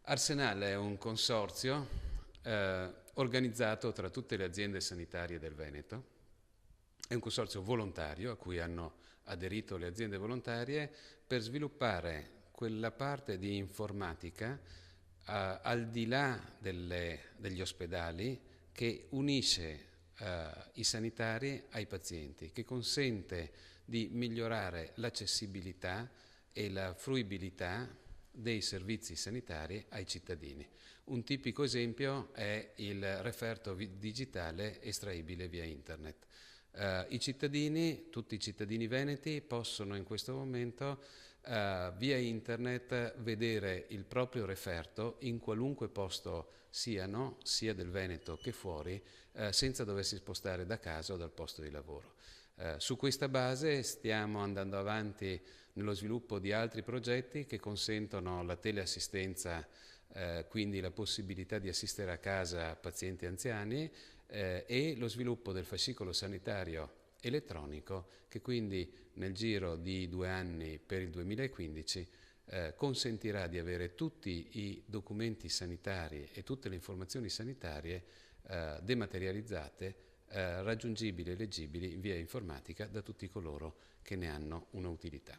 Arsenal è un consorzio organizzato tra tutte le aziende sanitarie del Veneto. È un consorzio volontario a cui hanno aderito le aziende volontarie per sviluppare quella parte di informatica al di là degli ospedali che unisce i sanitari ai pazienti, che consente di migliorare l'accessibilità e la fruibilità dei servizi sanitari ai cittadini. Un tipico esempio è il referto digitale estraibile via internet. I cittadini, tutti i cittadini veneti, possono in questo momento via internet vedere il proprio referto in qualunque posto siano, sia del Veneto che fuori, senza doversi spostare da casa o dal posto di lavoro. Su questa base stiamo andando avanti nello sviluppo di altri progetti che consentono la teleassistenza, quindi la possibilità di assistere a casa pazienti anziani, e lo sviluppo del fascicolo sanitario elettronico che quindi nel giro di 2 anni per il 2015 consentirà di avere tutti i documenti sanitari e tutte le informazioni sanitarie dematerializzate, raggiungibili e leggibili via informatica da tutti coloro che ne hanno una utilità.